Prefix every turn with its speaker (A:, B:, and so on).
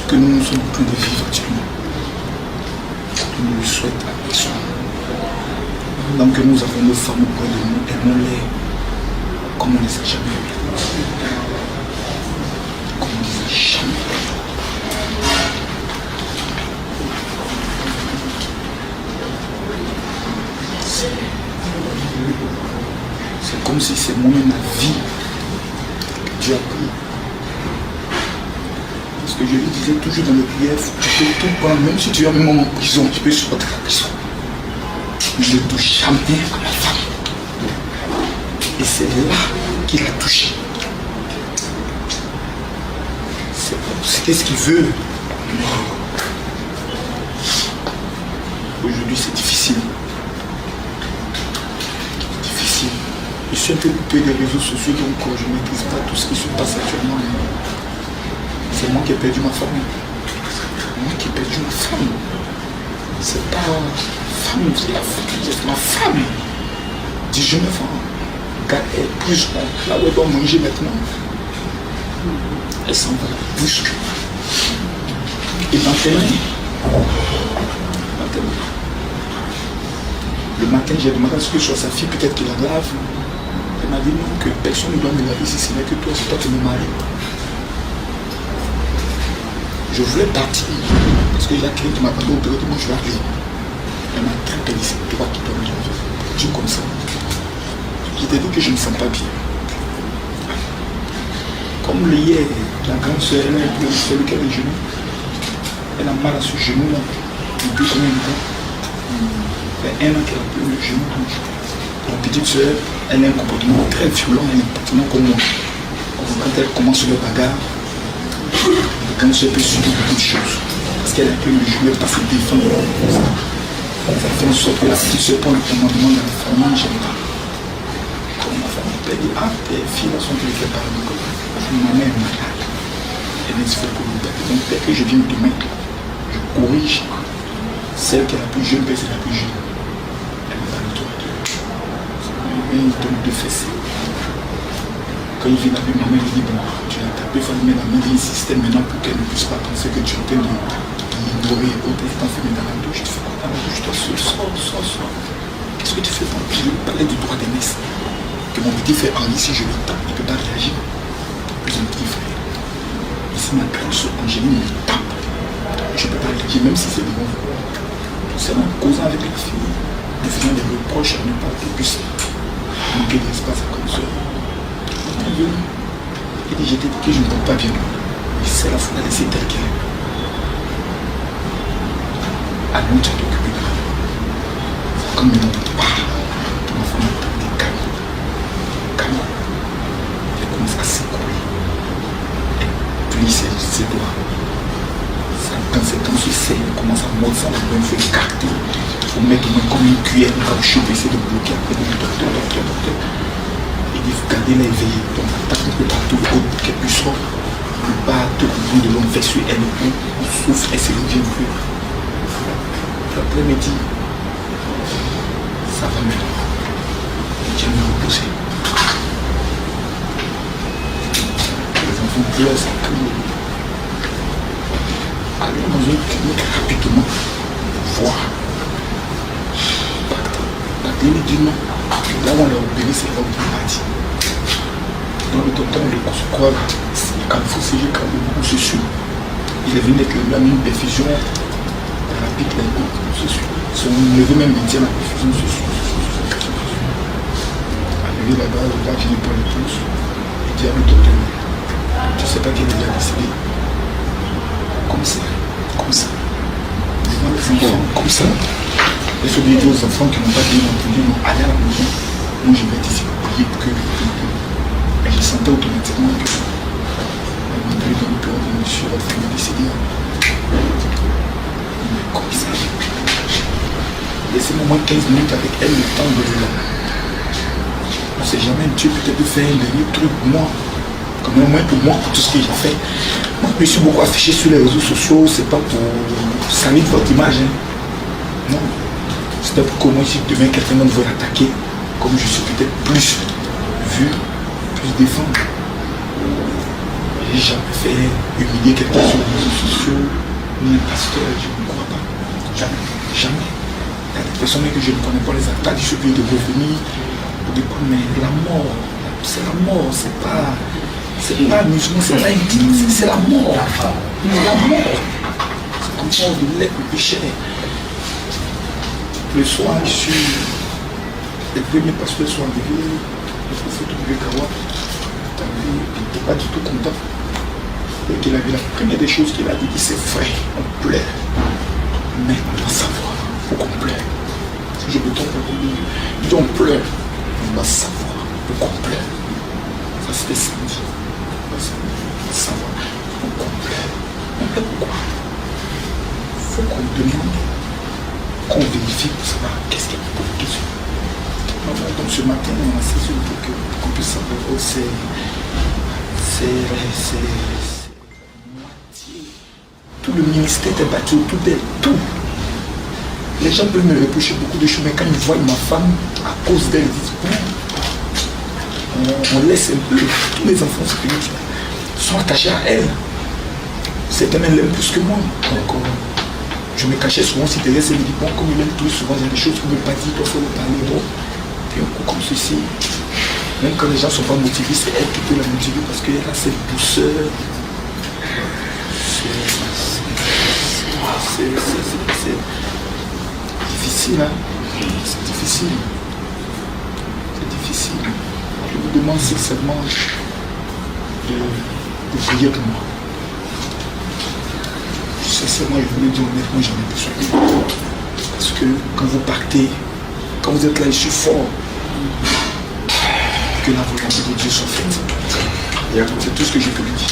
A: que nous sommes en train de vivre actuellement. Je ne le souhaite à personne. Donc nous avons nos femmes auprès de nous, aimons-les comme on les a jamais eues. Comme on les a jamais eues. C'est comme si c'est moi-même la vie que Dieu a pris. Parce que je lui disais toujours dans le prière, tu peux tout prendre, même si tu es même en prison, tu peux sortir de la prison. Je ne touche jamais à ma femme. Et c'est là qu'il a touché. C'était ce qu'il veut. Aujourd'hui c'est difficile. Difficile. Je suis un peu coupé des réseaux sociaux, donc je ne maîtrise pas tout ce qui se passe actuellement. C'est moi qui ai perdu ma famille. Moi qui ai perdu ma femme. C'est pas femme, c'est ma femme. 19 ans. Gars, elle bouge. Là où elle doit manger maintenant. Elle s'en va la bouche. Et maintenant, le matin, j'ai demandé à ce que soit sa fille, peut-être qu'il la lave. Elle m'a dit non, que personne ne doit me laver si ce n'est que toi, c'est toi qui me maries. Je voulais partir parce que Jacqueline qui m'a appelé au bureau, moi je vais arriver. Elle m'a très pédé, c'est toi qui dois me laver. Dieu comme ça. Je t'ai dit que je ne me sens pas bien. Comme hier, la grande soeur, elle a été celui qui a les genoux. Elle a mal à ce genou-là. Depuis combien de temps? Il y a un an qu'elle a plus le genou. La petite soeur, elle a un comportement très violent, elle a un comportement comme moi. Quand elle commence le bagarre, la grande soeur peut subir beaucoup de choses. Parce qu'elle a plus le genou, elle ne peut pas se défendre. Ça fait en sorte que la petite soeur prend le commandement de la famille, j'aime pas. Comme ma famille peut dire, ah, tes filles là sont les fait par le corps. Ma mère est malade. Elle est fait pour le père. Donc dès que je viens demain, je corrige. Celle qui est la plus jeune, c'est la plus jeune. Elle me va le tour de il donne deux fessées. Quand il vient avec ma mère, il dit bon, tu as tapé, il faut lui mettre la main dans le système maintenant pour qu'elle ne puisse pas penser que tu es en train d'ignorer et autres. Il t'enferme dans la douche, tu fais quoi dans la douche, toi seul, sors. Qu'est-ce que tu fais dans le pied? Parler du droit d'aînesse. Que mon petit frère Henri, si je le tape, il ne peut pas réagir. Plus un petit frère. Ici, ma grande soeur Angéline me tape. Je ne peux pas réagir, même si c'est devant vous. C'est en causant avec la fille, en faisant des reproches à ne pas qu'elle puisse manquer d'espace à comme ça. Il dit, je t'ai dit que je ne compte pas bien. Et c'est la fois de la laisser telle qu'elle est. Allons, tu as t'occuper de moi. Comme il n'entend pas, ma femme est calme. Calme. Elle commence à s'écouler. Elle plie ses doigts. Quand c'est dans ce sein, elle commence à mordre ça, il faut écarter. Il faut mettre comme une cuillère de caoutchouc pour essayer de bloquer. Après, le docteur. Il dit, vous gardez la éveillée. Donc, attaque un peu partout, pour qu'elle puisse ne pas te comprendre de l'homme fait sur elle. On souffre, elle se revient plus. Après, elle me dit, ça va mieux. Je vais me reposer. Les enfants pleurent, ça crie. Allons dans une clinique rapidement pour voir. La clinique dit non. Là où on l'a opéré, c'est là où il est parti. Dans le docteur, le croit, quand il faut sécher, quand il se suit. Il est venu avec la même perfusion rapide, se suit. Son neveu même me dit la perfusion se suit. Arrivé là-bas, le gars vient pour l'épouse. Il dit à le docteur, je ne sais pas qui est déjà décédé. Comme ça. Devant les enfants, comme ça. Il faut dire aux enfants qui n'ont pas bien entendu, non, allez à la maison. Moi, je vais être ici pour prier pour que. Et je sentais automatiquement que. Elle m'a donné dans le bureau de monsieur, votre femme est décédée. Mais comme ça. Laissez-moi moins 15 minutes avec elle, le temps de là. On ne sait jamais, Dieu peut-être faire un dernier truc pour moi. Comme au moins pour moi, pour tout ce que j'ai fait. Moi, je me suis beaucoup affiché sur les réseaux sociaux, c'est pas pour salir votre image. Hein. Non. C'était pour que moi, si demain quelqu'un d'autre veut l'attaquer, comme je suis peut-être plus vu, plus défendu. n'ai jamais fait humilier quelqu'un sur les réseaux sociaux, ni un pasteur, je ne crois pas. Jamais, jamais. Il y a des personnes que je ne connais pas, les attaques du pays de revenir, pour dire, mais la mort, c'est la mort, c'est pas amusement, c'est pas intime, c'est la mort. C'est la mort. C'est comme ça, on lève le péché. Le soir, les premiers pasteurs sont arrivés, le prophète Oubekawa, il n'était pas du tout content. Et qu'il a vu la première des choses qu'il a dit, c'est vrai, on pleure. Mais on doit savoir, il faut qu'on pleure. Si je me trompe, il dit on pleure, on doit savoir, il faut qu'on pleure. Ça c'était samedi. On doit savoir, il faut qu'on pleure. On pleure pourquoi? Il faut qu'on demande, qu'on vérifie pour savoir qu'est-ce qu'il y a pour la question. Donc ce matin, on a saisi pour qu'on puisse savoir, oh, c'est moitié. Tout le ministère est battu autour d'elle, tout. Les gens peuvent me reprocher beaucoup de choses, mais quand ils voient ma femme, à cause d'elle, ils disent, bon, on laisse un peu, tous les enfants spirituels sont attachés à elle. Certains l'aiment plus que moi. Donc, je me cachais souvent si Thérèse me dit, bon, comme il aime plus souvent, il y a des choses qu'il ne veut pas dire, il faut le parler. Bon. Puis un coup comme ceci, même quand les gens ne sont pas motivés, c'est elle qui peut la motiver parce qu'elle a cette douceur. C'est difficile, hein? C'est difficile. C'est difficile. Je vous demande sincèrement de prier pour moi. Sincèrement, je vous le dis honnêtement, j'en ai besoin. Parce que quand vous partez, quand vous êtes là, je suis fort. Que la volonté de Dieu soit faite. C'est tout ce que je peux lui dire.